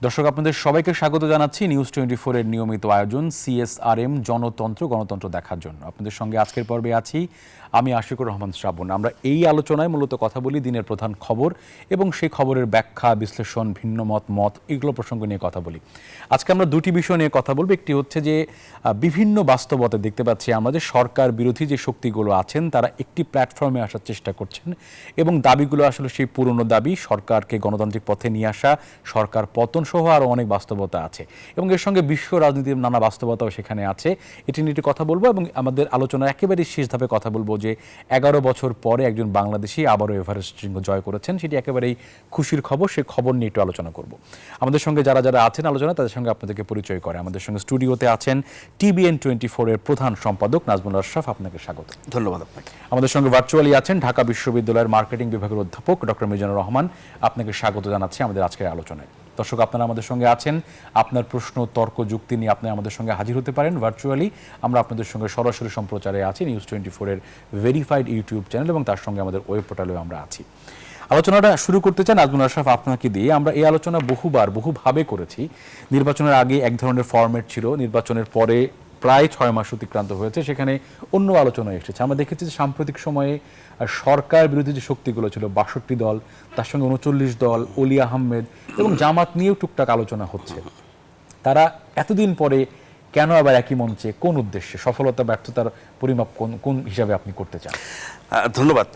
দর্শক আপনাদের সবাইকে স্বাগত জানাচ্ছি নিউজ 24 এর নিয়মিত আয়োজন সিএসআরএম জনতন্ত্র গণতন্ত্র দেখার জন্য। আপনাদের সঙ্গে আজকের পর্বে আছি আমি আশিকুর রহমান শ্রাবণ। আমরা এই আলোচনায় মূলত কথা বলি দিনের প্রধান খবর এবং সেই খবরের ব্যাখ্যা, বিশ্লেষণ, ভিন্ন মত এগুলো প্রসঙ্গ নিয়ে কথা বলি। আজকে আমরা দুটি বিষয় নিয়ে কথা বলবো। একটি হচ্ছে যে বিভিন্ন বাস্তবতা দেখতে পাচ্ছি আমরা যে সরকার বিরোধী যে শক্তিগুলো আছেন তারা একটি প্ল্যাটফর্মে আসার চেষ্টা করছেন এবং দাবিগুলো আসলে সেই পুরনো দাবি, সরকারকে গণতান্ত্রিক পথে নিয়ে আসা, সরকার পতন সহ আরও অনেক বাস্তবতা আছে এবং এর সঙ্গে বিশ্ব রাজনীতির নানা বাস্তবতাও সেখানে আছে। এটি নিয়ে কথা বলবো এবং আমাদের আলোচনার একেবারে শেষ ধাপে কথা বলবো যে 11 বছর পরে একজন বাংলাদেশি আবারও এভারেস্ট শৃঙ্গ জয় করেছেন, সেটি একেবারেই খুশির খবর। সেই খবর নিয়ে একটু আলোচনা করব। আমাদের সঙ্গে যারা যারা আছেন আলোচনা তাদের সঙ্গে আপনাদেরকে পরিচয় করে। আমাদের সঙ্গে স্টুডিওতে আছেন TBN 24 এর প্রধান সম্পাদক নাজমুল আশরাফ, আপনাকে স্বাগত। ধন্যবাদ আপনাকে। আমাদের সঙ্গে ভার্চুয়ালি আছেন ঢাকা বিশ্ববিদ্যালয়ের মার্কেটিং বিভাগের অধ্যাপক ডক্টর মিজানুর রহমান, আপনাকে স্বাগত জানাচ্ছি আমাদের আজকের আলোচনায়। দর্শক আপনারা আমাদের সঙ্গে আছেন, আপনার প্রশ্ন, তর্ক, যুক্তি নিয়ে আপনি আমাদের সঙ্গে হাজির হতে পারেন ভার্চুয়ালি। আমরা আপনাদের সঙ্গে সরাসরি সম্প্রচারে আছি নিউজ 24 এর ভেরিফাইড ইউটিউব চ্যানেল এবং তার সঙ্গে আমাদের ওয়েব পোর্টালেও আমরা আছি। আলোচনাটা শুরু করতে চান নাজমুল আশরাফ আপনাকে দিয়ে। আমরা এই আলোচনা বহুভাবে করেছি। নির্বাচনের আগে এক ধরনের ফরম্যাট ছিল, নির্বাচনের পরে প্রায় 6 মাস অতিক্রান্ত হয়েছে, সেখানে অন্য আলোচনা এসেছে। আমরা দেখেছি যে সাম্প্রতিক সময়ে সরকার বিরোধী যে শক্তিগুলো ছিল 62 দল, তার সঙ্গে 39 দল, অলি আহমেদ এবং জামাত নিয়েও টুকটাক আলোচনা হচ্ছে। তারা এতদিন পরে কেন আবার একই মঞ্চে, কোন উদ্দেশ্যে, সফলতা ব্যর্থতার পরিমাপ কোন হিসাবে আপনি করতে চান? ধন্যবাদ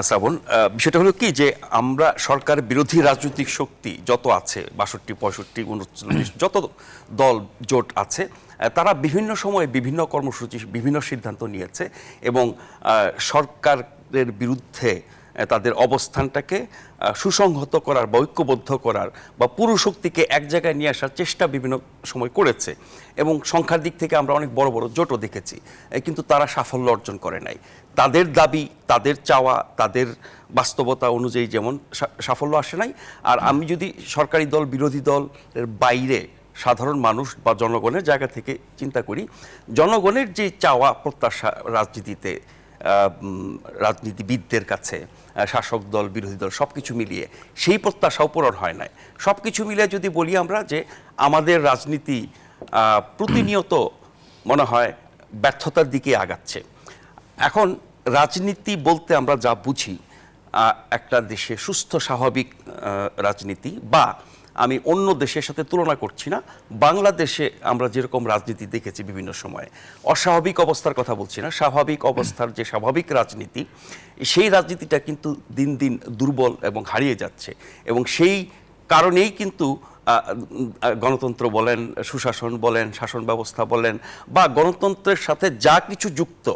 শ্রাবণ। বিষয়টা হলো কি যে আমরা সরকার বিরোধী রাজনৈতিক শক্তি যত আছে 62, 65, 39 যত দল জোট আছে তারা বিভিন্ন সময়ে বিভিন্ন কর্মসূচি, বিভিন্ন সিদ্ধান্ত নিয়েছে এবং সরকারের বিরুদ্ধে তাদের অবস্থানটাকে সুসংহত করার বা ঐক্যবদ্ধ করার বা পুরো শক্তিকে এক জায়গায় নিয়ে আসার চেষ্টা বিভিন্ন সময় করেছে এবং সংখ্যার দিক থেকে আমরা অনেক বড় বড় জোটও দেখেছি, কিন্তু তারা সাফল্য অর্জন করে নাই। তাদের দাবি, তাদের চাওয়া, তাদের বাস্তবতা অনুযায়ী যেমন সাফল্য আসে নাই। আর আমি যদি সরকারি দল বিরোধী দলের বাইরে সাধারণ মানুষ বা জনগণের জায়গা থেকে চিন্তা করি, জনগণের যে চাওয়া প্রত্যাশা রাজনীতিতে, রাজনীতিবিদদের কাছে, শাসক দল বিরোধী দল সব কিছু মিলিয়ে সেই প্রত্যাশাও পূরণ হয় নাই। সব কিছু মিলিয়ে যদি বলি আমরা যে আমাদের রাজনীতি প্রতিনিয়ত মনে হয় ব্যর্থতার দিকে আগাচ্ছে। এখন রাজনীতি বলতে আমরা যা বুঝি একটা দেশে সুস্থ স্বাভাবিক রাজনীতি, বা আমি অন্য দেশের সাথে তুলনা করছি না, বাংলাদেশে আমরা যেরকম রাজনীতি দেখেছি বিভিন্ন সময়ে, অস্বাভাবিক অবস্থার কথা বলছি না, স্বাভাবিক অবস্থার যে স্বাভাবিক রাজনীতি, সেই রাজনীতিটা কিন্তু দিন দিন দুর্বল এবং হারিয়ে যাচ্ছে এবং সেই কারণেই কিন্তু গণতন্ত্র বলেন, সুশাসন বলেন, শাসন ব্যবস্থা বলেন বা গণতন্ত্রের সাথে যা কিছু যুক্ত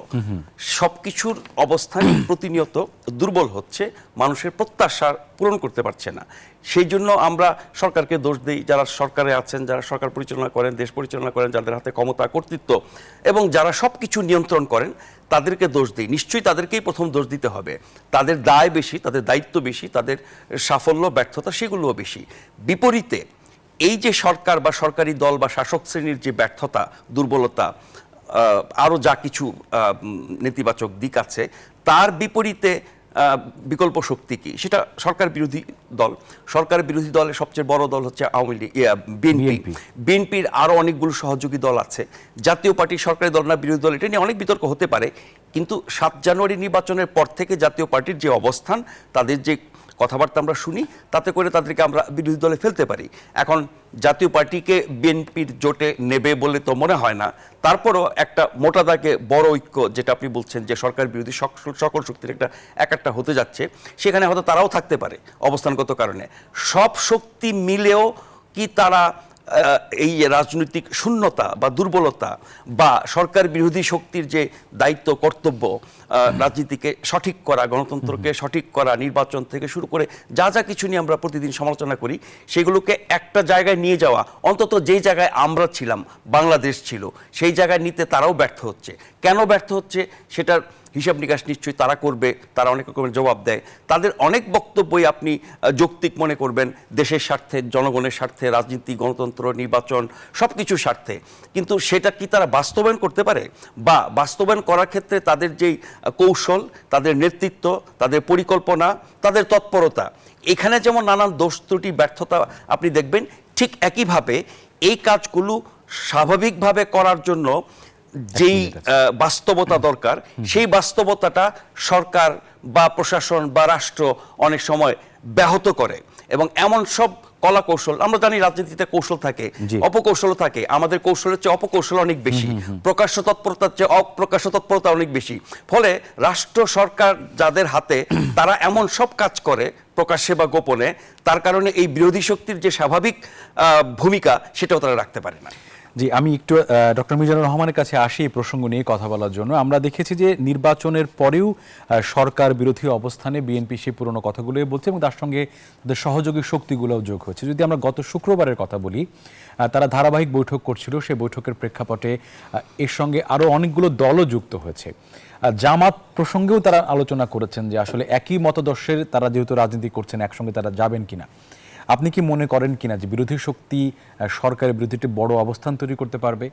সব কিছুর অবস্থান প্রতিনিয়ত দুর্বল হচ্ছে, মানুষের প্রত্যাশা পূরণ করতে পারছে না। সেই জন্য আমরা সরকারকে দোষ দিই, যারা সরকারে আছেন, যারা সরকার পরিচালনা করেন, দেশ পরিচালনা করেন, যাদের হাতে ক্ষমতা, কর্তৃত্ব এবং যারা সব কিছু নিয়ন্ত্রণ করেন তাদেরকে দোষ দিই। নিশ্চয়ই তাদেরকেই প্রথম দোষ দিতে হবে। তাদের দায় বেশি, তাদের দায়িত্ব বেশি, তাদের সাফল্য ব্যর্থতা সেগুলোও বেশি। বিপরীতে এই যে সরকার বা সরকারি দল বা শাসক শ্রেণীর যে ব্যর্থতা, দুর্বলতা, আরও যা কিছু নেতিবাচক দিক আছে, তার বিপরীতে বিকল্প শক্তি কি? সেটা সরকার বিরোধী দল। সরকার বিরোধী দলের সবচেয়ে বড় দল হচ্ছে আওয়ামী লীগ, বিএনপি। বিএনপির আরও অনেকগুলো সহযোগী দল আছে। জাতীয় পার্টি সরকারি দল না বিরোধী দল, এটা নিয়ে অনেক বিতর্ক হতে পারে, কিন্তু 7 জানুয়ারি নির্বাচনের পর থেকে জাতীয় পার্টির যে অবস্থান, তাদের যে কথাবার্তা আমরা শুনি, তাতে করে তাদেরকে আমরা বিরোধী দলে ফেলতে পারি। এখন জাতীয় পার্টিকে বিএনপির জোটে নেবে বলে তো মনে হয় না। তারপরও একটা মোটা দাগে বড় ঐক্য, যেটা আপনি বলছেন যে সরকার বিরোধী সকল শক্তির একটা হতে যাচ্ছে, সেখানে হয়তো তারাও থাকতে পারে অবস্থানগত কারণে। সব শক্তি মিলেও কি তারা এই রাজনৈতিক শূন্যতা বা দুর্বলতা বা সরকার বিরোধী শক্তির যে দায়িত্ব, কর্তব্য, রাজনীতিকে সঠিক করা, গণতন্ত্রকে সঠিক করা, নির্বাচন থেকে শুরু করে যা যা কিছু নিয়ে আমরা প্রতিদিন সমালোচনা করি, সেগুলোকে একটা জায়গায় নিয়ে যাওয়া, অন্তত যেই জায়গায় আমরা ছিলাম, বাংলাদেশ ছিল, সেই জায়গায় নিতে তারাও ব্যর্থ হচ্ছে। কেন ব্যর্থ হচ্ছে সেটার হিসাব নিকাশ নিশ্চয়ই তারা করবে, তারা অনেক রকমের জবাব দেয়। তাদের অনেক বক্তব্যই আপনি যৌক্তিক মনে করবেন, দেশের স্বার্থে, জনগণের স্বার্থে, রাজনীতি, গণতন্ত্র, নির্বাচন সব কিছুর স্বার্থে, কিন্তু সেটা কি তারা বাস্তবায়ন করতে পারে? বা বাস্তবায়ন করার ক্ষেত্রে তাদের যেই কৌশল, তাদের নেতৃত্ব, তাদের পরিকল্পনা, তাদের তৎপরতা, এখানে যেমন নানান দোষ ত্রুটি ব্যর্থতা আপনি দেখবেন, ঠিক একইভাবে এই কাজগুলো স্বাভাবিকভাবে করার জন্য যেই বাস্তবতা দরকার, সেই বাস্তবতাটা সরকার বা প্রশাসন বা রাষ্ট্র অনেক সময় ব্যাহত করে। এবং এমন সব কলা কৌশল, আমরা জানি রাজনীতিতে কৌশল থাকে, অপকৌশলও থাকে, আমাদের কৌশলের চেয়ে অপকৌশল অনেক বেশি, প্রকাশ্য তৎপরতার চেয়ে অপ্রকাশ্য তৎপরতা অনেক বেশি। ফলে রাষ্ট্র সরকার যাদের হাতে, তারা এমন সব কাজ করে প্রকাশ্যে বা গোপনে, তার কারণে এই বিরোধী শক্তির যে স্বাভাবিক ভূমিকা, সেটাও তারা রাখতে পারে না। জি, আমি একটু ডক্টর মিজানুর রহমানের কাছে আসি এই প্রসঙ্গ নিয়ে কথা বলার জন্য। আমরা দেখেছি যে নির্বাচনের পরেও সরকার বিরোধী অবস্থানে বিএনপি সেই পুরনো কথাগুলোই বলছে এবং তার সঙ্গে তাদের সহযোগী শক্তিগুলোও যোগ হয়েছে। যদি আমরা গত শুক্রবারের কথা বলি, তারা ধারাবাহিক বৈঠক করছিল, সেই বৈঠকের প্রেক্ষাপটে এর সঙ্গে আরও অনেকগুলো দলও যুক্ত হয়েছে। জামাত প্রসঙ্গেও তারা আলোচনা করেছেন যে আসলে একই মতাদর্শের তারা যেহেতু রাজনীতি করছেন, একসঙ্গে তারা যাবেন কিনা। আপনি কি মনে করেন কিনা যে বিরোধী শক্তি সরকারের বিরুদ্ধে একটি বড় অবস্থান তৈরি করতে পারবে?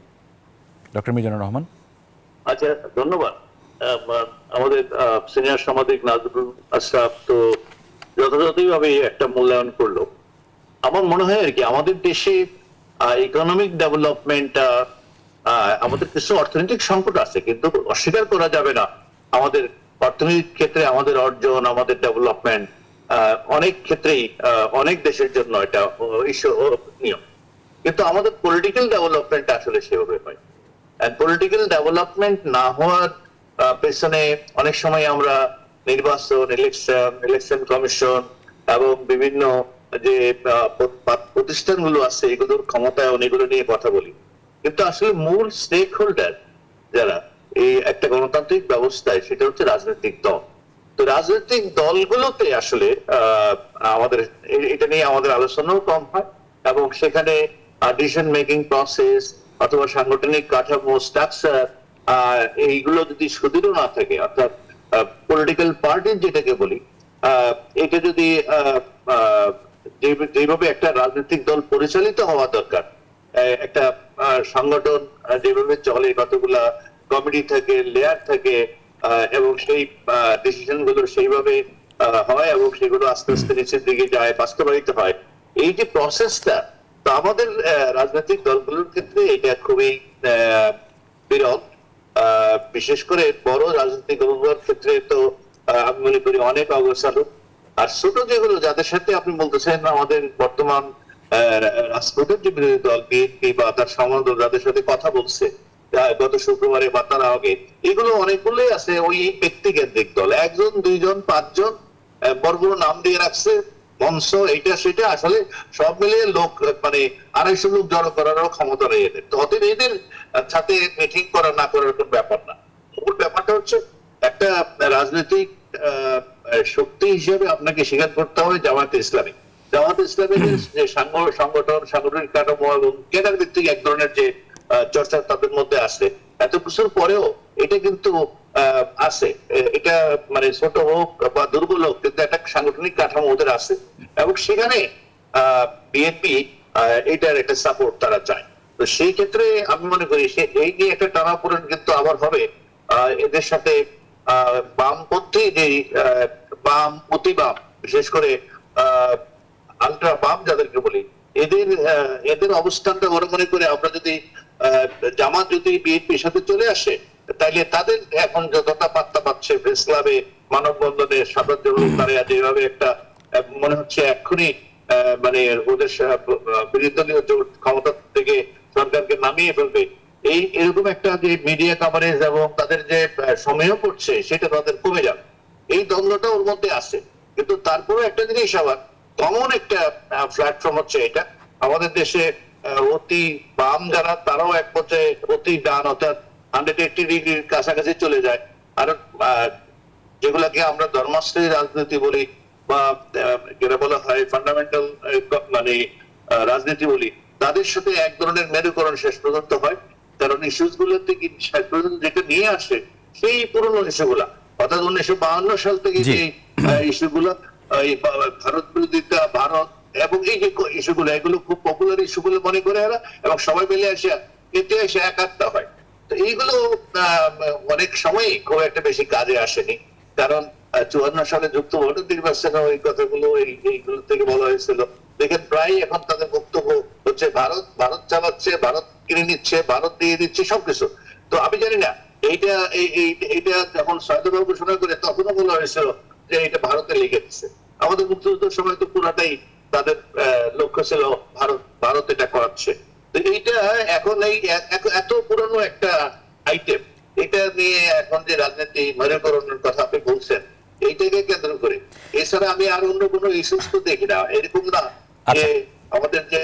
ডক্টর মিজানুর রহমান। আচ্ছা, ধন্যবাদ। আমাদের সিনিয়র সাংবাদিক নাজরুল আশরাফ তো যথাযথভাবে একটা মূল্যায়ন করলো। আমার মনে হয় আর কি, আমাদের দেশে ইকোনমিক ডেভেলপমেন্ট, আমাদের কিছু অর্থনৈতিক সংকট আছে, কিন্তু অস্বীকার করা যাবে না আমাদের অর্থনৈতিক ক্ষেত্রে আমাদের অর্জন, আমাদের ডেভেলপমেন্ট অনেক ক্ষেত্রেই অনেক দেশের জন্য এটা ঈর্ষণীয়। কিন্তু আমাদের পলিটিক্যাল ডেভেলপমেন্ট আসলে সেভাবে হয়। পলিটিক্যাল ডেভেলপমেন্ট না হওয়ার পেছনে অনেক সময় আমরা নির্বাচন, ইলেকশন কমিশন এবং বিভিন্ন যে প্রতিষ্ঠানগুলো আছে এগুলোর ক্ষমতায়ন, এগুলো নিয়ে কথা বলি। কিন্তু আসলে মূল স্টেক হোল্ডার যারা এই একটা গণতান্ত্রিক ব্যবস্থায়, সেটা হচ্ছে রাজনৈতিক দল। তো রাজনৈতিক দলগুলোতে আসলে আমাদের এটা নিয়ে আমাদের আলোচনাও কম হয়, এবং সেখানে ডিসিশন মেকিং প্রসেস অথবা সাংগঠনিক কাঠামো, স্ট্রাকচার, এইগুলো যদি সুদৃঢ় না থাকে, অর্থাৎ পলিটিক্যাল পার্টির যেটাকে বলি, এটা যদি যেভাবে একটা রাজনৈতিক দল পরিচালিত হওয়া দরকার, একটা সংগঠন যেভাবে চলে, কতগুলা কমিটি থাকে, লেয়ার থাকে, এবং সেই ডিসিশন গুলো সেইভাবে হয় এবং সেগুলো আস্তে আস্তে নিচের দিকে যায়, বাস্তবায়িত হয়, এই যে প্রসেসটা, তো আমাদের রাজনৈতিক দলগুলোর ক্ষেত্রে এটা খুবই বিরল। বিশেষ করে বড় রাজনৈতিক দলগুলোর ক্ষেত্রে তো আমি মনে করি অনেক অগ্রসর। আর ছোট যেগুলো, যাদের সাথে আপনি বলতেছেন আমাদের বর্তমান রাজনীতির যে বিরোধী দল বিএনপি বা তার সম্বন্ধ, যাদের সাথে কথা বলছে গত শুক্রবারে বা তার আগে, এগুলো অনেকগুলোই আছে ওই ব্যক্তিকেন্দ্রিক দল, একজন, দুইজন, পাঁচজন, বড় বড় নাম দিয়ে রাখছে, মঞ্চ, এইটা সেটা, আসলে সব মিলিয়ে লোক মানে 250 লোক জড়ো করারও ক্ষমতা নেই এদের। তো অতএব এদের সাথে মিটিং করা না করার কোন ব্যাপার না। মূল ব্যাপারটা হচ্ছে একটা রাজনৈতিক শক্তি হিসেবে আপনাকে স্বীকার করতে হবে জামায়াতে ইসলামী। জামায়াতে ইসলামীর যে সংগঠন, সাংগঠনিক কাঠামো এবং কেডার ভিত্তিক এক ধরনের যে চর্চা তাদের মধ্যে আছে, এত কিছুর পরেও এটা কিন্তু আছে, এটা মানে ছোট হোক বা দুর্বল হোক, কিন্তু একটা সাংগঠনিক কাঠামো ওদের আছে, এবং সেখানে বিএনপি এটার একটা সাপোর্ট তারা চায়। তো সেই ক্ষেত্রে আমি মনে করি এই যে একটা টানাপোড়েন কিন্তু আবার হবে এদের সাথে বামপন্থী যে বাম, অতি বাম, বিশেষ করে আলট্রা বাম যাদেরকে বলি, এদের অবস্থানটা ওরা মনে করে আমরা যদি জামাত যদি বিএনপির সাথে চলে আসে, তাইলে তাদের এখন যতটা পাত্তা পাচ্ছে প্রেস ক্লাবে, মানববন্ধনে, সাধারণ যেভাবে একটা মনে হচ্ছে এক্ষুনি মানে ওদের বিরোধী জোট ক্ষমতা থেকে সরকারকে নামিয়ে ফেলবে, এরকম একটা যে মিডিয়া কভারেজ এবং তাদের যে সময়ও পড়ছে, সেটা তাদের কমে যাবে। এই দ্বন্দ্বটা ওর মধ্যে আছে। কিন্তু তারপরে একটা জিনিস, আবার কমন একটা প্ল্যাটফর্ম হচ্ছে এটা, আমাদের দেশে অতি বাম যারা, তারাও এক পর্যায়ে অতি ডান, অর্থাৎ 180 ডিগ্রির কাছাকাছি চলে যায়। আর যেগুলাকে আমরা ধর্মাশ্রয়ী রাজনীতি বলি বা যেটা বলা হয় ফান্ডামেন্টাল মানে রাজনীতি বলি, তাদের সাথে এক ধরনের মেরুকরণ শেষ পর্যন্ত হয়। কারণ ইস্যুস গুলোতে শেষ পর্যন্ত যেটা নিয়ে আসে সেই পুরনো ইস্যুগুলা, অর্থাৎ 1952 সাল থেকে যে ইস্যুগুলো, ভারত বিরোধিতা, ভারত এবং এই যে ইস্যুগুলো, এগুলো খুব পপুলার ইস্যুগুলো মনে করে এরা, এবং সবাই মিলে এতে এসে একাত্তা হয়। তো এইগুলো অনেক সময় খুব একটা বেশি কাজে আসেনি, কারণ 54 সালে যুক্ত ভোটের নির্বাচনে ওই কথাগুলো এইগুলো থেকে বলা হয়েছিল। দেখেন প্রায় এখন তাদের বক্তব্য হচ্ছে ভারত ভারত চালাচ্ছে, ভারত কিনে নিচ্ছে, ভারত দিয়ে দিচ্ছে সবকিছু। তো আমি জানি না এইটা এইটা যখন সহায়তা ঘোষণা করে তখনও বলা হয়েছিল যে এটা ভারতে লেগে দিচ্ছে। আমাদের মুক্তিযুদ্ধের সময় তো পুরাটাই তাদের লক্ষ্য ছিল ভারত এটা করাচ্ছে। তো এইটা এখন এই এত পুরনো একটা আইটেম, এটা নিয়ে এখন যে রাজনীতি মেরুকরণের কথা আপনি বলছেন, এইটাকে কেন্দ্র করে, এছাড়া আমি আর অন্য কোনো ইস্যুস তো দেখি না। এরকম না যে আমাদের যে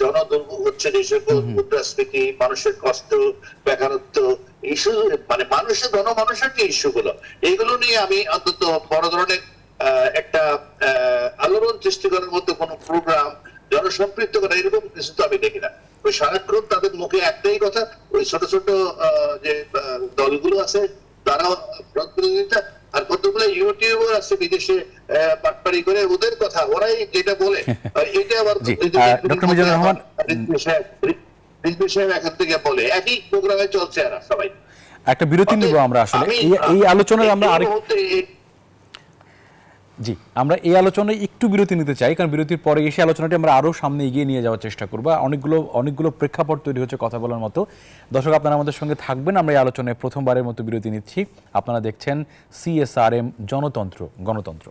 জনদুর্ভোগ হচ্ছে, যে সকল মুদ্রাস্ফীতি, মানুষের কষ্ট, বেকারত্ব ইস্যু, মানে জনমানুষের যে ইস্যু গুলো, এইগুলো নিয়ে আমি অন্তত বড় ধরনের একটা আলোড়ন সৃষ্টি করার মতো কোনো প্রোগ্রাম, জনসম্পৃক্ত করা, এরকম কিছু তো আমি দেখি না। ওই সারাক্ষণ তাদের মুখে একটাই কথা, ওই ছোট ছোট যে দলগুলো আছে তারাও প্রতিযোগিতা, আর কতগুলো ইউটিউবার আছে বিদেশে পাটপাড়ি করে ওদের কথা ওরাই যেটা বলে, এটা আবার ডক্টর মিজানুর রহমান বিষয়ে এখান থেকে বলে, একই প্রোগ্রামে চলছে এরা সবাই। একটা বিরতি নিব আমরা আসলে এই আলোচনায় আমরা আমরা এই আলোচনায় একটু বিরতি নিতে চাই, কারণ বিরতির পরে এসে আলোচনাটি আমরা আরো সামনে এগিয়ে নিয়ে যাওয়ার চেষ্টা করব। অনেকগুলো প্রেক্ষাপট তৈরি হচ্ছে কথা বলার মতো। দর্শক, আপনারা আমাদের সঙ্গে থাকবেন। আমরা এই আলোচনায় প্রথমবারের মতো বিরতি নিচ্ছি। আপনারা দেখছেন CSRM গণতন্ত্র।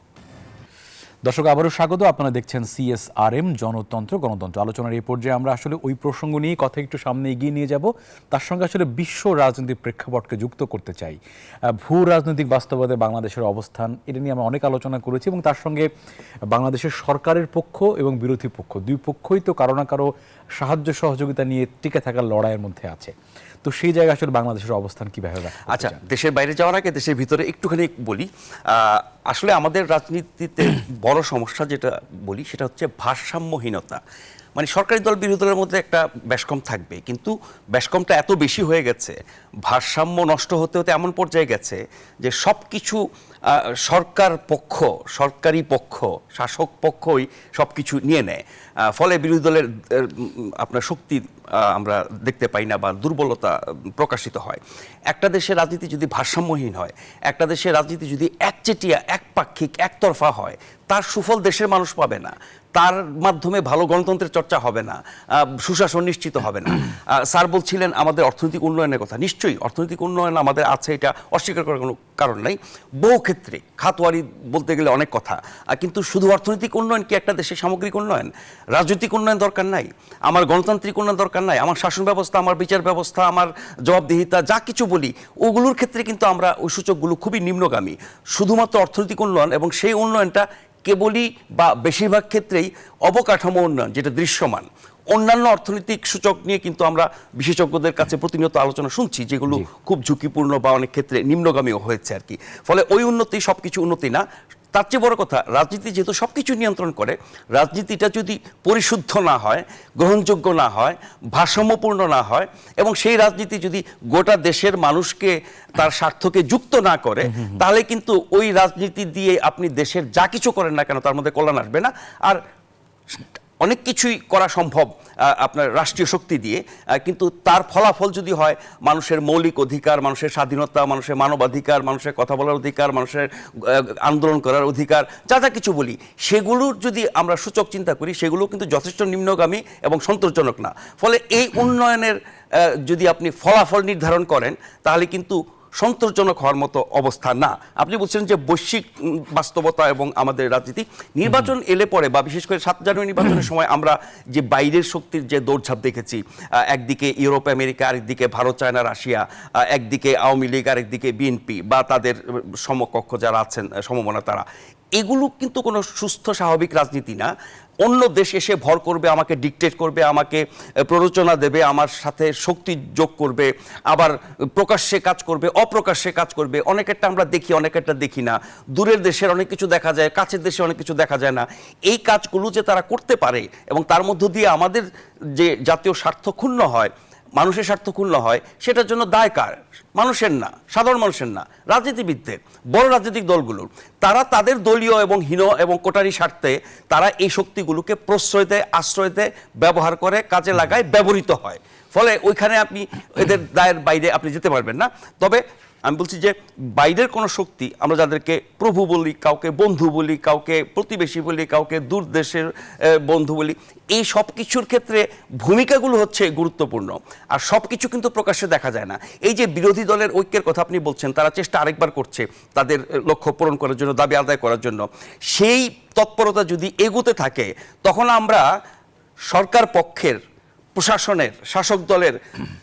দর্শক, আবারও স্বাগত। আপনারা দেখছেন CSRM গণতন্ত্র। আলোচনার এই পর্যায়ে আমরা আসলে ওই প্রসঙ্গ নিয়ে কথা একটু সামনে এগিয়ে নিয়ে যাব। তার সঙ্গে আসলে বিশ্ব রাজনৈতিক প্রেক্ষাপটকে যুক্ত করতে চাই। ভূ রাজনৈতিক বাস্তবতায় বাংলাদেশের অবস্থান, এটা নিয়ে আমরা অনেক আলোচনা করেছি, এবং তার সঙ্গে বাংলাদেশের সরকারের পক্ষ এবং বিরোধী পক্ষ, দুই পক্ষই তো কারো না কারো সাহায্য সহযোগিতা নিয়ে টিকে থাকার লড়াইয়ের মধ্যে আছে। তো সেই জায়গায় আসলে বাংলাদেশের অবস্থান কিভাবে? আচ্ছা, দেশের বাইরে যাওয়ার আগে দেশের ভিতরে একটুখানি বলি। আসলে আমাদের রাজনীতিতে বড় সমস্যা যেটা বলি সেটা হচ্ছে ভারসাম্যহীনতা। মানে সরকারি দল বিরোধী দলের মধ্যে একটা ব্যসকম থাকবে, কিন্তু ব্যসকমটা এত বেশি হয়ে গেছে, ভারসাম্য নষ্ট হতে হতে এমন পর্যায়ে গেছে যে সব কিছু সরকারি পক্ষ, শাসক পক্ষই সব কিছু নিয়ে নেয়। ফলে বিরোধী দলের আপনার শক্তি আমরা দেখতে পাই না, বা দুর্বলতা প্রকাশিত হয়। একটা দেশের রাজনীতি যদি ভারসাম্যহীন হয়, একটা দেশের রাজনীতি যদি একচেটিয়া, একপাক্ষিক, একতরফা হয়, তার সুফল দেশের মানুষ পাবে না, তার মাধ্যমে ভালো গণতন্ত্রের চর্চা হবে না, সুশাসন নিশ্চিত হবে না। স্যার বলছিলেন আমাদের অর্থনৈতিক উন্নয়নের কথা। নিশ্চয়ই অর্থনৈতিক উন্নয়ন আমাদের আছে, এটা অস্বীকার করার কোনো কারণ নাই। বহু ক্ষেত্রে খাতওয়ারি বলতে গেলে অনেক কথা, কিন্তু শুধু অর্থনৈতিক উন্নয়ন কি একটা দেশের সামগ্রিক উন্নয়ন? রাজনৈতিক উন্নয়ন দরকার নাই? আমার গণতান্ত্রিক উন্নয়ন দরকার নাই? আমার শাসন ব্যবস্থা, আমার বিচার ব্যবস্থা, আমার জবাবদিহিতা, যা কিছু বলি, ওগুলোর ক্ষেত্রে কিন্তু আমরা ওই সূচকগুলো খুবই নিম্নগামী। শুধুমাত্র অর্থনৈতিক উন্নয়ন, এবং সেই উন্নয়নটা কেবলই বা বেশিরভাগ ক্ষেত্রেই অবকাঠামো উন্নয়ন, যেটা দৃশ্যমান। অন্যান্য অর্থনৈতিক সূচক নিয়ে কিন্তু আমরা বিশেষজ্ঞদের কাছে প্রতিনিয়ত আলোচনা শুনছি, যেগুলো খুব ঝুঁকিপূর্ণ বা অনেক ক্ষেত্রে নিম্নগামীও হয়েছে আর কি। ফলে ওই উন্নতি সবকিছু উন্নতি না। তার চেয়ে বড় কথা, রাজনীতি যেহেতু সবকিছু নিয়ন্ত্রণ করে, রাজনীতিটা যদি পরিশুদ্ধ না হয়, গ্রহণযোগ্য না হয়, ভারসাম্যপূর্ণ না হয়, এবং সেই রাজনীতি যদি গোটা দেশের মানুষকে তার স্বার্থকে যুক্ত না করে, তাহলে কিন্তু ওই রাজনীতি দিয়ে আপনি দেশের যা কিছু করেন না কেন তার মধ্যে কল্যাণ আসবে না। আর অনেক কিছুই করা সম্ভব আপনার রাষ্ট্রীয় শক্তি দিয়ে, কিন্তু তার ফলাফল যদি হয় মানুষের মৌলিক অধিকার, মানুষের স্বাধীনতা, মানুষের মানবাধিকার, মানুষের কথা বলার অধিকার, মানুষের আন্দোলন করার অধিকার, যা যা কিছু বলি, সেগুলোর যদি আমরা সূচক চিন্তা করি, সেগুলো কিন্তু যথেষ্ট নিম্নগামী এবং সন্তোষজনক না। ফলে এই উন্নয়নের যদি আপনি ফলাফল নির্ধারণ করেন, তাহলে কিন্তু সন্তোষজনক হওয়ার মতো অবস্থা না। আপনি বলছেন যে বৈশ্বিক বাস্তবতা এবং আমাদের রাজনীতি, নির্বাচন এলে পরে, বা বিশেষ করে 7 জানুয়ারি নির্বাচনের সময় আমরা যে বাইরের শক্তির যে দৌড়ঝাঁপ দেখেছি, একদিকে ইউরোপ আমেরিকা, আরেকদিকে ভারত চায়না রাশিয়া, একদিকে আওয়ামী লীগ, আরেকদিকে বিএনপি বা তাদের সমকক্ষ যারা আছেন সমমনা, তারা, এগুলো কিন্তু কোনো সুস্থ স্বাভাবিক রাজনীতি না। অন্য দেশ এসে ভর করবে, আমাকে ডিকটেট করবে, আমাকে প্ররোচনা দেবে, আমার সাথে শক্তি যোগ করবে, আবার প্রকাশ্যে কাজ করবে, অপ্রকাশ্যে কাজ করবে। অনেকেরটা আমরা দেখি, অনেকেরটা দেখি না। দূরের দেশের অনেক কিছু দেখা যায়, কাছের দেশে অনেক কিছু দেখা যায় না। এই কাজগুলো যে তারা করতে পারে, এবং তার মধ্য দিয়ে আমাদের যে জাতীয় স্বার্থ ক্ষুণ্ণ হয়, মানুষের স্বার্থ ক্ষুণ্ণ হয়, সেটার জন্য দায় কার? মানুষের না, সাধারণ মানুষের না, রাজনীতিবিদদের, বড় রাজনৈতিক দলগুলোর। তারা তাদের দলীয় এবং হীন এবং কোটারি স্বার্থে তারা এই শক্তিগুলোকে প্রশ্রয় দেয়, আশ্রয় দেয়, ব্যবহার করে, কাজে লাগায়, ব্যবহৃত হয়। ফলে ওইখানে আপনি এদের দায়ের বাইরে আপনি যেতে পারবেন না। তবে আমি বলছি যে বাইরের কোনো শক্তি, আমরা যাদেরকে প্রভু বলি, কাউকে বন্ধু বলি, কাউকে প্রতিবেশী বলি, কাউকে দূর দেশের বন্ধু বলি, এই সব কিছুর ক্ষেত্রে ভূমিকাগুলো হচ্ছে গুরুত্বপূর্ণ। আর সব কিছু কিন্তু প্রকাশ্যে দেখা যায় না। এই যে বিরোধী দলের ঐক্যের কথা আপনি বলছেন, তারা চেষ্টা আরেকবার করছে তাদের লক্ষ্য পূরণ করার জন্য, দাবি আদায় করার জন্য। সেই তৎপরতা যদি এগোতে থাকে, তখন আমরা সরকার পক্ষের, প্রশাসনের, শাসক দলের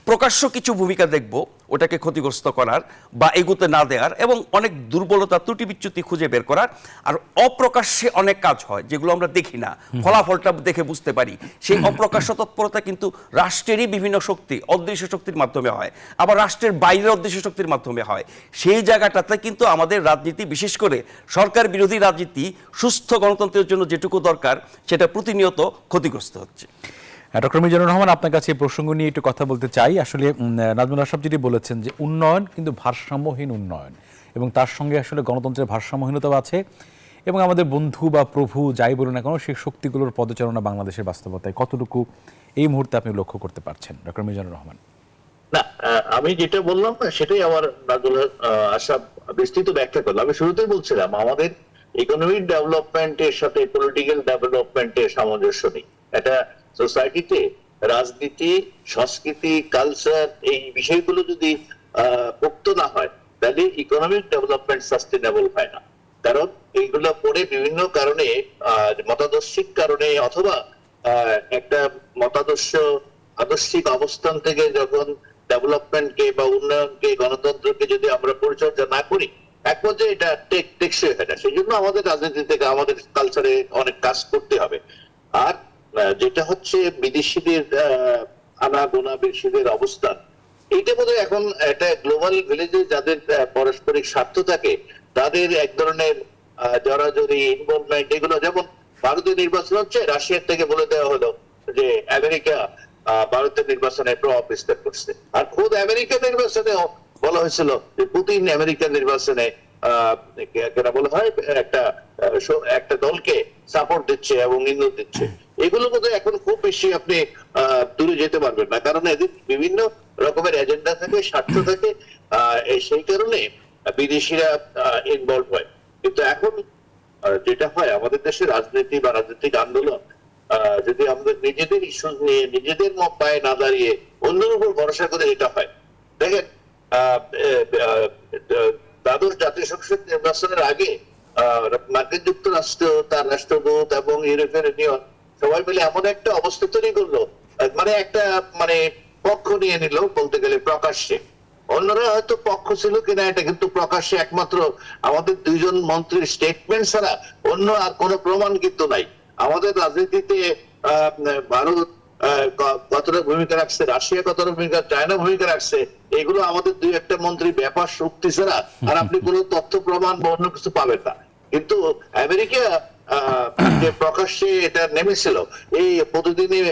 প্রকাশ্য কিছু ভূমিকা দেখব, ওটাকে ক্ষতিগ্রস্ত করার বা এগোতে না দেওয়ার, এবং অনেক দুর্বলতা, ত্রুটি বিচ্যুতি খুঁজে বের করার। আর অপ্রকাশ্যে অনেক কাজ হয় যেগুলো আমরা দেখি না, ফলাফলটা দেখে বুঝতে পারি। সেই অপ্রকাশ্য তৎপরতা কিন্তু রাষ্ট্রেরই বিভিন্ন শক্তি, অদৃশ্য শক্তির মাধ্যমে হয়, আবার রাষ্ট্রের বাইরের অদৃশ্য শক্তির মাধ্যমে হয়। সেই জায়গাটাতে কিন্তু আমাদের রাজনীতি, বিশেষ করে সরকার বিরোধী রাজনীতি, সুস্থ গণতন্ত্রের জন্য যেটুকু দরকার, সেটা প্রতিনিয়ত ক্ষতিগ্রস্ত হচ্ছে। ডক্টর মিজানুর রহমান, আপনার কাছে এই প্রসঙ্গ নিয়ে একটু কথা বলতে চাই। আসলে নাজমুল আশরাফ যেটি বলেছেন যে উন্নয়ন কিন্তু ভারসাম্যহীন উন্নয়ন, এবং তার সঙ্গে আসলে গণতন্ত্রের ভারসাম্যহীনতাও আছে, এবং আমাদের বন্ধু বা প্রভু যাই বলুন না কেন, সেই শক্তিগুলোর পদচারণা বাংলাদেশের বাস্তবতায় কতটুকু এই মুহূর্তে আপনি লক্ষ্য করতে পারছেন, ডক্টর মিজানুর রহমান? না, আমি যেটা বললাম না সেটাই আমার নাজমুল আশরাফ বিস্তৃত ব্যাখ্যা করলো। আমি শুরুতেই বলছিলাম আমাদের ইকোনমিক ডেভেলপমেন্টের সাথে পলিটিক্যাল ডেভেলপমেন্টের সামঞ্জস্য নেই। এটা সোসাইটিতে রাজনীতি, সংস্কৃতি, কালচার, এই বিষয়গুলো যদি পোক্ত না হয়, তাহলে ইকোনমিক ডেভেলপমেন্ট সাস্টেনেবল হয় না। কারণ এইগুলো পরে বিভিন্ন কারণে, মতাদর্শিক কারণে, অথবা একটা আদর্শিক অবস্থান থেকে যখন ডেভেলপমেন্টকে বা উন্নয়নকে, গণতন্ত্রকে যদি আমরা পরিচর্যা না করি, এক পর্যায়ে এটা টেকসই হয় না। সেই জন্য আমাদের রাজনীতি থেকে, আমাদের কালচারে অনেক কাজ করতে হবে। আর যেটা হচ্ছে বিদেশিদের আনাগোনা, বিদেশিদের অবস্থান, এইটা বোধহয় এখন একটা গ্লোবাল ভিলেজে যাদের পারস্পরিক স্বার্থ থাকে, তাদের এক ধরনের জড়াজড়ি, ইনভলভমেন্ট, এগুলো। যেমন ভারতের নির্বাচন হচ্ছে, রাশিয়ার থেকে বলে দেওয়া হলো যে আমেরিকা ভারতের নির্বাচনে প্রভাব বিস্তার করছে। আর খোদ আমেরিকা নির্বাচনেও বলা হয়েছিল যে পুতিন আমেরিকার নির্বাচনে বলা হয় একটা দলকে সাপোর্ট দিচ্ছে এবং ইন্ধন দিচ্ছে। এগুলো বোধহয় এখন খুব বেশি আপনি দূরে যেতে পারবেন না, কারণ এদের বিভিন্ন রকমের এজেন্ডা থাকে, স্বার্থ থাকে। সেই কারণে বিদেশিরা ইনভলভ হয়। কিন্তু এখন যেটা হয়, আমাদের দেশের রাজনীতি বা রাজনৈতিক আন্দোলন যদি আমাদের নিজেদের ইস্যু নিয়ে, নিজেদের পায়ে না দাঁড়িয়ে অন্যের উপর ভরসা করে এটা হয়। দেখেন, দ্বাদশ জাতীয় সংসদ নির্বাচনের আগে মার্কিন যুক্তরাষ্ট্র, তার রাষ্ট্রদূত এবং ইউরোপিয়ান ইউনিয়ন সবাই মিলে এমন একটা অবস্থা তৈরি করলো, একটা পক্ষ নিয়ে নিল বলতে গেলে প্রকাশ্যে। অন্যরা হয়তো পক্ষ ছিল কিনা এটা কিন্তু প্রকাশ্যে একমাত্র আমাদের দুইজন মন্ত্রীর স্টেটমেন্ট ছাড়া অন্য আর কোনো প্রমাণ কিন্তু নাই। আমাদের রাজনীতিতে ভারত কতটা ভূমিকা রাখছে, রাশিয়া কতটা ভূমিকা, চায়না ভূমিকা রাখছে, এগুলো আমাদের দুই একটা মন্ত্রী ব্যাপার শক্তি ছাড়া আর আপনি কোনো তথ্য প্রমাণ বা অন্য কিছু পাবেন না। কিন্তু আমেরিকা যে প্রকাশ্যে এটা নেমেছিল, এই প্রতিদিনই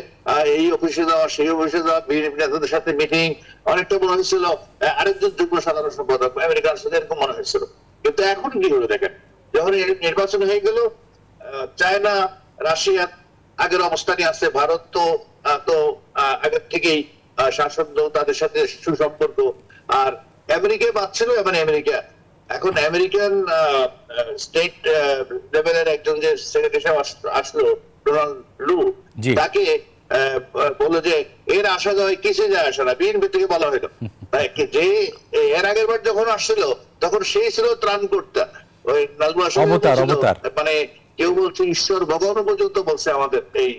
এই অফিসে যাওয়া, সেই অফিসে যাওয়া, নেতাদের সাথে মিটিং, অনেকটা মনে হয়েছিল আরেকজন যুগ্ম সাধারণ সম্পাদক আমেরিকার সাথে, এরকম মনে হয়েছিল। কিন্তু এখন কি হলো দেখেন, যখন নির্বাচন হয়ে গেল, চায়না, রাশিয়া আগের অবস্থানে আছে, ভারত তো আগের থেকেই শাসক দল, তাদের সাথে সুসম্পর্ক। আর আমেরিকায় বাঁচছিল, মানে আমেরিকা এখন আমেরিকান স্টেট লেভেলের একজন যে সেক্রেটারি আসলো, ডোনাল্ড লু, তাকে বললো যে এর আসা যায় কিসে যায় আসে না, বিএনপি থেকে বলা হইলো যে এর আগের বার যখন আসছিল তখন সেই ছিল ত্রাণকর্তা, ওই নাজমুল আশরাফ, মানে কেউ বলছে ঈশ্বর, ভগবান পর্যন্ত বলছে আমাদের এই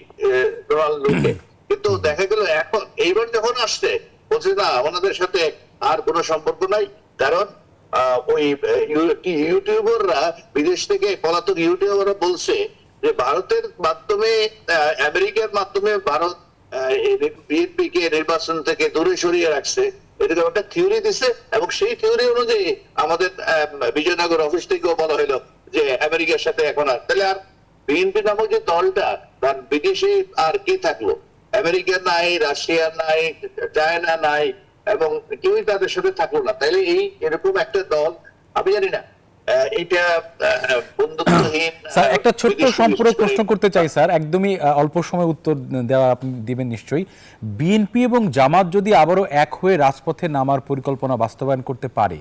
ডোনাল্ড লুকে। কিন্তু দেখা গেল এখন এইবার যখন আসছে বলছে না, আমাদের সাথে আর কোনো সম্পর্ক নাই। কারণ ওই ইউটিউবাররা, বিদেশ থেকে পলাতক ইউটিউবাররা বলছে যে ভারতের মাধ্যমে, আমেরিকার মাধ্যমে ভারত বিএনপি কে নির্বাচন থেকে দূরে সরিয়ে রাখছে, এটাকে একটা থিওরি দিছে। এবং সেই থিওরি অনুযায়ী আমাদের বিজয়নগর অফিস থেকেও বলা হলো যে আমেরিকার সাথে এখন আর, তাহলে আর বিএনপি নামক যে দলটা, তার বিদেশে আর কি থাকলো? আমেরিকা নাই, রাশিয়া নাই, চায়না নাই, এবং কেউই তাদের সাথে থাকলো না। তাইলে এরকম একটা দল, আমি জানি না এটা বন্ধুত্বহীন। স্যার, একটা ছোট্ট সম্পূরক প্রশ্ন করতে চাই স্যার, একদমই অল্প সময় উত্তর দেওয়া আপনি দিবেন নিশ্চয়ই। বিএনপি এবং জামাত যদি আবারও এক হয়ে রাজপথে নামার পরিকল্পনা বাস্তবায়ন করতে পারে,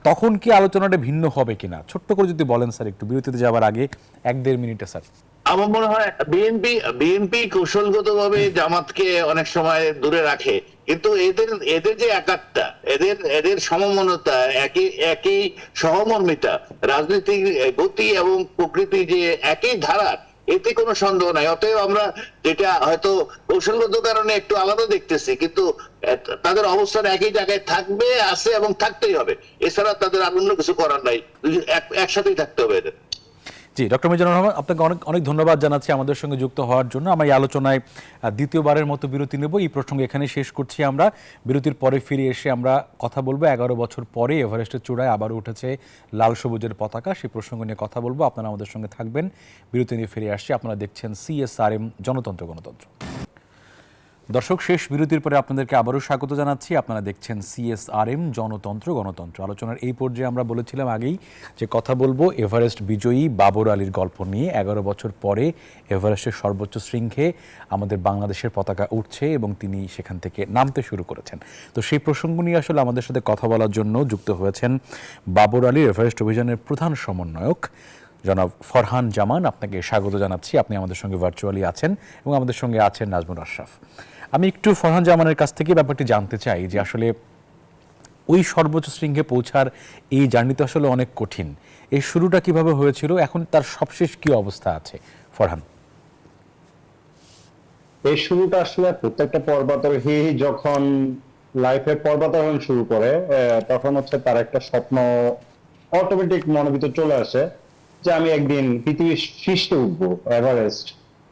তখন কি আলোচনাটা ভিন্ন হবে কিনা ছোট্ট করে যদি বলেন স্যার, একটু বিরতিতে যাওয়ার আগে 1-1.5 মিনিটে স্যার। আমার মনে হয় বিএনপি কৌশলগতভাবে জামাতকে অনেক সময় দূরে রাখে, কিন্তু এদের যে একাত্মতা, এদের সমমনতা, একই সহমর্মিতা, রাজনীতির গতি এবং প্রকৃতি যে একই ধারা, এতে কোনো সন্দেহ নাই। অতএব আমরা যেটা হয়তো কৌশলগত কারণে একটু আলাদা দেখতেছি, কিন্তু তাদের অবস্থান একই জায়গায় থাকবে, আছে এবং থাকতেই হবে। এছাড়া তাদের আর অন্য কিছু করার নাই, একসাথেই থাকতে হবে এদের। জি, ডক্টর মিজানুর রহমান, আপনাকে অনেক অনেক ধন্যবাদ জানাচ্ছি আমাদের সঙ্গে যুক্ত হওয়ার জন্য। আমরা এই আলোচনায় দ্বিতীয়বারের মতো বিরতি নেব। এই প্রসঙ্গে এখানে শেষ করছি আমরা। বিরতির পরে ফিরে এসে আমরা কথা বলবো 11 বছর পরে এভারেস্টের চূড়ায় আবারও উঠেছে লাল সবুজের পতাকা, সেই প্রসঙ্গ নিয়ে কথা বলবো। আপনারা আমাদের সঙ্গে থাকবেন। বিরতি নিয়ে ফিরে আসছি। আপনারা দেখছেন CSRM জনতন্ত্র গণতন্ত্র। দর্শক, শেষ বিরতির পরে আপনাদেরকে আবারও স্বাগত জানাচ্ছি। আপনারা দেখছেন CSRM জনতন্ত্র গণতন্ত্র। আলোচনার এই পর্যায়ে আমরা বলেছিলাম আগেই যে কথা বলবো এভারেস্ট বিজয়ী বাবর আলীর গল্প নিয়ে। 11 বছর পরে এভারেস্টের সর্বোচ্চ শৃঙ্গে আমাদের বাংলাদেশের পতাকা উঠছে এবং তিনি সেখান থেকে নামতে শুরু করেছেন। তো সেই প্রসঙ্গ নিয়ে আসলে আমাদের সাথে কথা বলার জন্য যুক্ত হয়েছেন বাবর আলীর এভারেস্ট অভিযানের প্রধান সমন্বয়ক জনাব ফরহান জামান। আপনাকে স্বাগত জানাচ্ছি। আপনি আমাদের সঙ্গে ভার্চুয়ালি আছেন এবং আমাদের সঙ্গে আছেন নাজমুল আশরাফ। আমি একটু ফরহান জামানের কাছ থেকে ব্যাপারটি জানতে চাই যে আসলে ওই সর্বোচ্চ শৃঙ্গে পৌঁছার এই জার্নি তো আসলে অনেক কঠিন। এই শুরুটা কিভাবে হয়েছিল, এখন তার সবশেষ কি অবস্থা আছে ফরহান? এই শুরুটা আসলে প্রত্যেকটা পর্বতারোহী যখন লাইফে পর্বতারোহণ শুরু করে তখন হচ্ছে তার একটা স্বপ্ন অটোমেটিক মনের ভিতর চলে আসে যে আমি একদিন পৃথিবীর শীর্ষে উঠবো,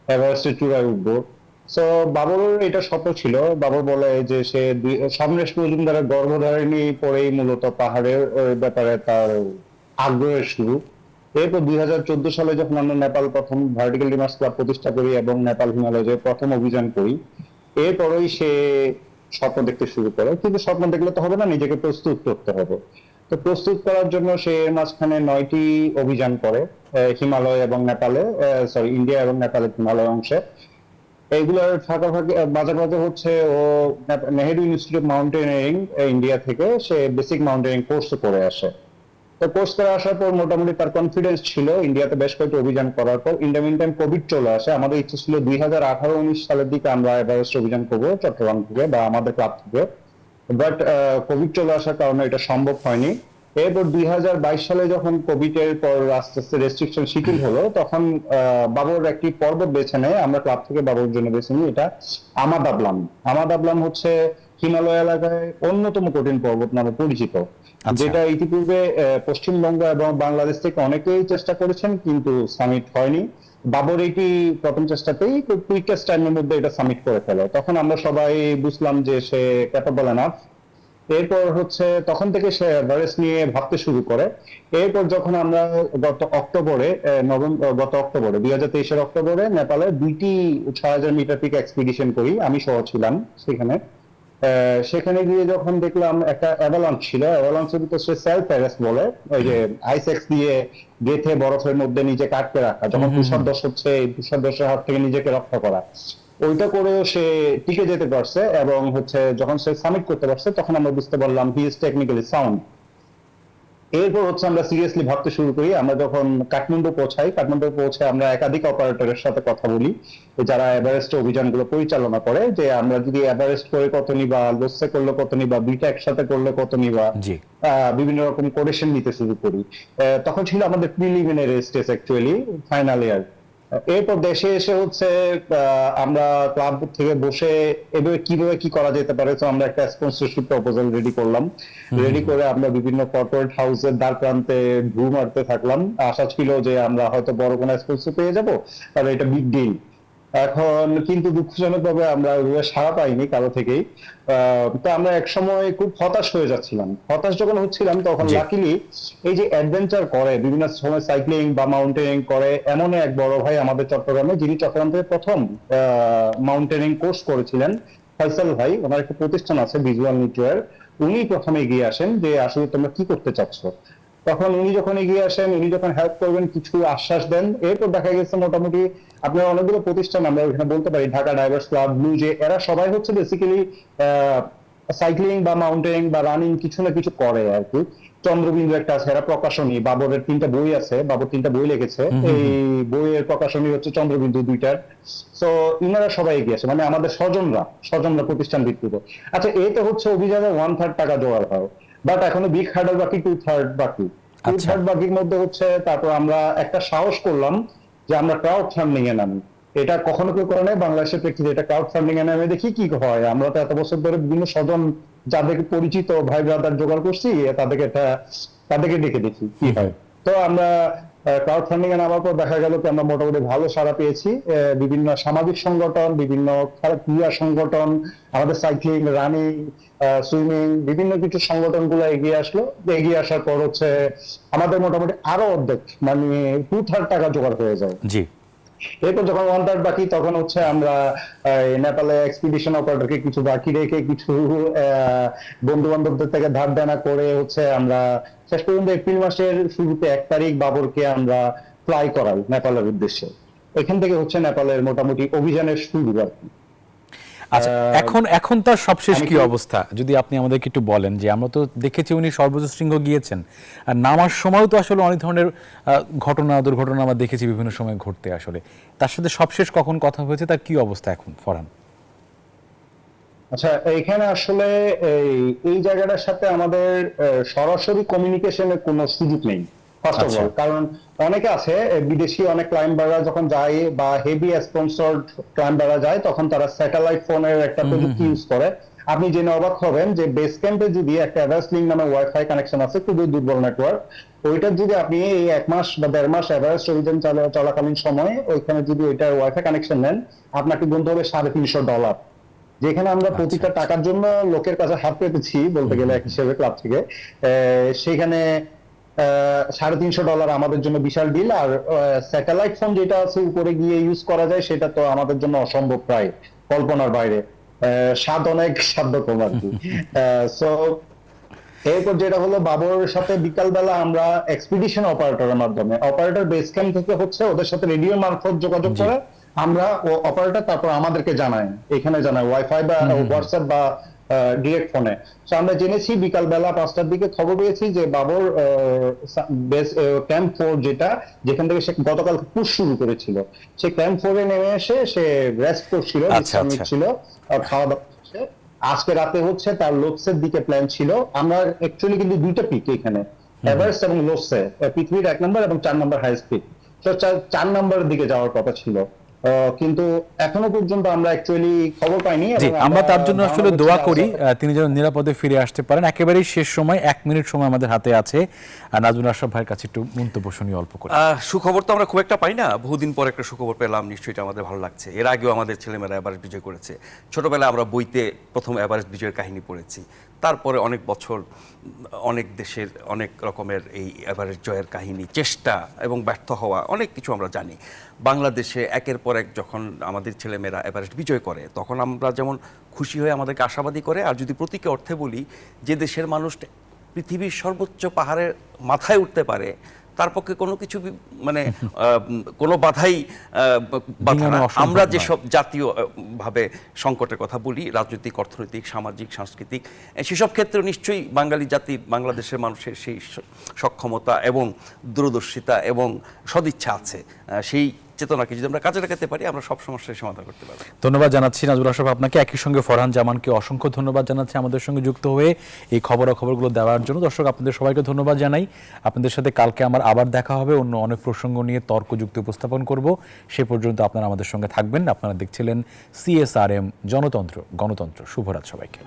এভারেস্টের চূড়ায় উঠবো। সো বাবরের এটা স্বপ্ন ছিল। বাবর বলে যে সে সমরেশ মজুমদারের গর্ভধারিণী পরেই মূলত পাহাড়ের ব্যাপারে তার আগ্রহের শুরু। এরপর 2014 সালে যখন আমরা নেপাল প্রথম ভার্টিক্যাল ডিমার্স ক্লাব প্রতিষ্ঠা করি এবং নেপাল হিমালয়ে প্রথম অভিযান করি, এরপরেই সে স্বপ্ন দেখতে শুরু করে। কিন্তু স্বপ্ন দেখলে তো হবে না, নিজেকে প্রস্তুত করতে হবে। তো প্রস্তুত করার জন্য সে মাঝখানে 9টি অভিযান করে হিমালয় এবং নেপালে, ইন্ডিয়া এবং নেপালের হিমালয় অংশে। এইগুলোর ফাঁকাফাঁকি মাঝে মাঝে হচ্ছে ও Nehru Institute of Mountaineering India থেকে সে বেসিক মাউন্টেনিয়ারিং কোর্স করে আসে। তো কোর্স করে আসার পর মোটামুটি তার কনফিডেন্স ছিল ইন্ডিয়াতে বেশ কয়েকটি অভিযান করার পর। In the mean time Covid চলে আসে। আমাদের ইচ্ছে ছিল 2018-19 সালের দিকে আমরা এভারেস্ট অভিযান করবো চট্টগ্রাম থেকে বা আমাদের ক্লাব থেকে, বাট কোভিড চলে আসার কারণে এটা সম্ভব হয়নি। এরপর 2022 সালে যখন কোভিড এর পর আস্তে আস্তে রেস্ট্রিকশন শিথিল হলো, তখন বাবর একটি পর্বত বেছে নেয়। আমরা ক্লাব থেকে বাবর জন্য বেছে নিই এটা আমাদাবলাম। আমাদাবলাম হচ্ছে হিমালয় এলাকায় অন্যতম কঠিন পর্বত নামে পরিচিত, যেটা ইতিপূর্বে পশ্চিমবঙ্গ এবং বাংলাদেশ থেকে অনেকেই চেষ্টা করেছেন কিন্তু সামিট হয়নি। বাবর এটি প্রথম চেষ্টাতেই কুইকেস্ট টাইমের মধ্যে এটা সামিট করে ফেলে। তখন আমরা সবাই বুঝলাম যে সে ক্যাপাবল এনাফ। এরপর হচ্ছে তখন থেকে সে এভারেস্ট নিয়ে ভাবতে শুরু করে। এরপর যখন আমরা গত অক্টোবরে 2023-এর অক্টোবরে নেপালে 2টি 6000 মিটার পিক এক্সপিডিশন করি, আমি সহ ছিলাম সেখানে। সেখানে গিয়ে যখন দেখলাম একটা অ্যাভালাঞ্চ ছিল, অ্যাভালাঞ্চের ভিতরে সে সেলফ অ্যারেস্ট বলে, ওই যে আইসেক্স দিয়ে গেথে বরফের মধ্যে নিজেকে আটকে রাখা, যখন তুষারধস হচ্ছে তুষারধসের হাত থেকে নিজেকে রক্ষা করা, ওইটা করেও সে টিকে যেতে পারছে। এবং হচ্ছে যখন সে সামিট করতে পারছে তখন আমরা বুঝতে পারলাম হি ইজ টেকনিক্যালি সাউন্ড। এরপর হচ্ছে আমরা সিরিয়াসলি ভাবতে শুরু করি। আমরা যখন কাঠমান্ডু পৌঁছাই আমরা একাধিক অপারেটরের সাথে কথা বলি যারা এভারেস্ট অভিযানগুলো পরিচালনা করে, যে আমরা যদি এভারেস্ট করে কত নিবা, লোসে করলে কত নিবা, দুইটা একসাথে করলে কত নিবা, বিভিন্ন রকম কোটেশন নিতে শুরু করি। তখন ছিল আমাদের preliminary stage, actually final year. এরপর দেশে এসে হচ্ছে আমরা ক্লাব থেকে বসে এভাবে কিভাবে কি করা যেতে পারে, তো আমরা একটা স্পন্সরশিপ প্রপোজাল রেডি করলাম। রেডি করে আমরা বিভিন্ন কর্পোরেট হাউসের দ্বার প্রান্তে ঢু মারতে থাকলাম। আশা ছিল যে আমরা হয়তো বড় কোনো স্পন্সর পেয়ে যাবো, আর এটা বিগ ডিল। এখন কিন্তু দুঃখজনক ভাবে আমরা সাড়া পাইনি কারো থেকেই। তো আমরা এক সময় খুব হতাশ হয়ে যাচ্ছিলাম। হতাশ যখন হচ্ছিলাম তখন লাকিলি এই যে অ্যাডভেঞ্চার করে বিভিন্ন সময় সাইক্লিং বা মাউন্টেনিং করে এমন এক বড় ভাই আমাদের চট্টগ্রামে, যিনি চট্টগ্রাম থেকে প্রথম মাউন্টেনিং কোর্স করেছিলেন, ফয়সাল ভাই, ওনার একটা প্রতিষ্ঠান আছে ভিজুয়াল নিউট্রিয়ার। উনি প্রথমে এগিয়ে আসেন যে আসলে তোমরা কি করতে চাচ্ছ। তখন উনি যখন এগিয়ে আসেন, উনি যখন হেল্প করবেন, কিছু আশ্বাস দেন। এরপর দেখা গেছে মোটামুটি আপনার অনেকগুলো প্রতিষ্ঠান আমরা ওখানে বলতে পারি, Dhaka diverse club, blue J, এরা সবাই হচ্ছে বেসিক্যালি সাইক্লিং বা মাউন্টেনিং বা রানিং কিছু না কিছু করে আর কি। চন্দ্রবিন্দু একটা আছে, এরা প্রকাশনী, বাবরের 3টা বই আছে, বাবর 3টা বই লিখেছে, এই বইয়ের প্রকাশনী হচ্ছে চন্দ্রবিন্দু 2টার। সো ইনারা সবাই এগিয়ে আছে, মানে আমাদের স্বজনরা প্রতিষ্ঠান ভিত্তিতে। আচ্ছা, এটা হচ্ছে অভিযানে 1/3 টাকা জোগাড় হয়, বাট এখনো বিগ হার্ডার বাকি, 2/3 বাকি। 2/3 বাকির মধ্যে হচ্ছে তারপর আমরা একটা সাহস করলাম যে আমরা ক্রাউড ফান্ডিং এ নামি। এটা কখনো কেউ করে নাই বাংলাদেশের প্রেক্ষিতে, এটা ক্রাউড ফান্ডিং এ নামে দেখি কি হয়। আমরা তো এত বছর ধরে বিভিন্ন স্বজন যাদেরকে পরিচিত ভাই ব্রাদার জোগাড় করছি, তাদেরকে ডেকে দেখি কি হয়। তো আমরা ক্রাউড ফান্ডিং এ নামার পর দেখা গেল কি আমরা মোটামুটি ভালো সাড়া পেয়েছি। বিভিন্ন সামাজিক সংগঠন, বিভিন্ন ক্রীড়া সংগঠন, আমাদের সাইক্লিং, রানিং, সুইমিং, বিভিন্ন কিছু সংগঠনগুলো এগিয়ে আসলো। এগিয়ে আসার পর হচ্ছে আমাদের মোটামুটি আরো অর্ধেক, মানে 2/3 টাকা জোগাড় হয়ে যায়। জি। এরপর যখন 1/3 বাকি, তখন হচ্ছে আমরা নেপালে এক্সপিডিশন অপারেটরকে কিছু বাকি রেখে, কিছু বন্ধু বান্ধবদের থেকে ধার দেনা করে হচ্ছে আমরা শেষ পর্যন্ত এপ্রিল মাসের শুরুতে 1 তারিখ বাবরকে আমরা ফ্লাই করাই নেপালের উদ্দেশ্যে। এখান থেকে হচ্ছে নেপালের মোটামুটি অভিযানের শুরু আর কি। আচ্ছা, এখন তার সবশেষ কি অবস্থা যদি আপনি আমাদেরকে একটু বলেন? যে আমরা তো দেখেছি উনি সর্বোচ্চ শৃঙ্গ গিয়েছেন, আর নামার সময়ও তো আসলে অনেক ধরনের দুর্ঘটনা আমরা দেখেছি বিভিন্ন সময় ঘটতে। আসলে তার সাথে সবশেষ কখন কথা হয়েছে, তার কি অবস্থা এখন ফরহান? আচ্ছা, এইখানে আসলে এই জায়গাটার সাথে আমাদের সরাসরি কমিউনিকেশনের কোনো সুযোগ নেই ফার্স্ট অফ অল। কারণ অনেকে আছে বিদেশি অনেক ক্লাইম্বাররা যখন যায় বা হেভি স্পন্সর্ড ক্লাইম্বাররা যায়, তখন তারা স্যাটেলাইট ফোনের একটা প্রযুক্তি ইউজ করে। আপনি জেনে অবাক হবেন যে বেস ক্যাম্পে যদি একটা এভারেস্ট লিঙ্ক নামে ওয়াইফাই কানেকশন আছে, খুবই দুর্বল নেটওয়ার্ক, ওইটার যদি আপনি এই 1 মাস বা 1.5 মাস এভারেস্ট অভিযান চলাকালীন সময়ে ওইখানে যদি ওইটার ওয়াইফাই কানেকশন নেন, আপনাকে গুনতে হবে $350। যেখানে আমরা প্রতিটা টাকার জন্য লোকের কাছে হাত পেতেছি বলতে গেলে এক হিসেবে ক্লাব থেকে, সেখানে $350 আমাদের জন্য বিশাল ডিল। আর স্যাটেলাইট ফোন যেটা আছে উপরে গিয়ে ইউজ করা যায়, সেটা তো আমাদের জন্য অসম্ভব, প্রায় কল্পনার বাইরে। স্বাদ অনেক সাধ্যকম আর কি। সো এরপর যেটা হলো, বাবরের সাথে বিকালবেলা আমরা এক্সপিডিশন অপারেটরের মাধ্যমে, অপারেটর বেস ক্যাম্প থেকে হচ্ছে ওদের সাথে রেডিও মারফত যোগাযোগ করে আমরা, ও অপারেটর তারপর আমাদেরকে জানায়, এখানে জানায় ওয়াইফাই বা হোয়াটসঅ্যাপ বা ডিরেক্ট ফোনে। তো আমরা জেনেছি বিকালবেলা 5টার দিকে খবর পেয়েছি যে বাবর ক্যাম্প 4 যেখান থেকে সে গতকাল পুশ শুরু করেছিল, সে ক্যাম্প 4-এ নেমে এসে সে রেস্ট করছিল, বিশ্রাম নিচ্ছিল, খাওয়া দাওয়া করছে। আজকে রাতে হচ্ছে তার লোকসের দিকে প্ল্যান ছিল। আমরা অ্যাকচুয়ালি কিন্তু 2টা পিক এখানে, এভারেস্ট এবং লোকসে, পৃথিবীর 1 নম্বর এবং 4 নম্বর হাইস্ট পিক। তো 4 নম্বরের দিকে যাওয়ার কথা ছিল, কিন্তু এখনো পর্যন্ত আমরা অ্যাকচুয়ালি খবর পাইনি। আমরা তার জন্য আসলে দোয়া করি তিনি যেন নিরাপদে ফিরে আসতে পারেন। একেবারেই শেষ সময়, 1 মিনিট সময় আমাদের হাতে আছে। নাজমুল আশরাফ ভাইয়ের কাছে একটু মন্তব্য শুনি অল্প করে। সুখবর তো আমরা খুব একটা পাই না, বহুদিন পর একটা সুখবর পেলাম, নিশ্চয়ই এটা আমাদের ভালো লাগছে। এর আগেও আমাদের ছেলেমেয়েরা এভারেস্ট বিজয় করেছে। ছোটবেলায় আমরা বইতে প্রথম এভারেস্ট বিজয়ের কাহিনী পড়েছি, তারপরে অনেক বছর অনেক দেশের অনেক রকমের এই এভারেস্ট জয়ের কাহিনী, চেষ্টা এবং ব্যর্থ হওয়া, অনেক কিছু আমরা জানি। বাংলাদেশে একের পর এক যখন আমাদের ছেলেমেয়েরা এভারেস্ট বিজয় করে, তখন আমরা যেমন খুশি হয়ে আমাদেরকে আশাবাদী করে। আর যদি প্রতীকী অর্থে বলি, যে দেশের মানুষ পৃথিবীর সর্বোচ্চ পাহাড়ের মাথায় উঠতে পারে, তার পক্ষে কোনো কিছু মানে কোনো বাধাই বাধা না। আমরা যেসব জাতীয় ভাবে সংকটের কথা বলি, রাজনৈতিক, অর্থনৈতিক, সামাজিক, সাংস্কৃতিক, সেসব ক্ষেত্রে নিশ্চয়ই বাঙালি জাতি, বাংলাদেশের মানুষের সেই সক্ষমতা এবং দূরদর্শিতা এবং সদিচ্ছা আছে। সেই চেতনাকে যদি আমরা কাজে লাগাতে পারি, আমরা সব সমস্যার সমাধান করতে পারবো। ধন্যবাদ জানাচ্ছি নাজমুল আশরাফ আপনাকে, একই সঙ্গে ফরহান জামানকে অসংখ্য ধন্যবাদ জানাচ্ছি আমাদের সঙ্গে যুক্ত হয়ে এই খবরাখবরগুলো দেওয়ার জন্য। দর্শক, আপনাদের সবাইকে ধন্যবাদ জানাই। আপনাদের সাথে কালকে আমার আবার দেখা হবে, অন্য অনেক প্রসঙ্গ নিয়ে তর্কযুক্তি উপস্থাপন করব। সে পর্যন্ত আপনারা আমাদের সঙ্গে থাকবেন। আপনারা দেখছিলেন CSRM, জনতন্ত্র গণতন্ত্র। শুভরাত সবাইকে।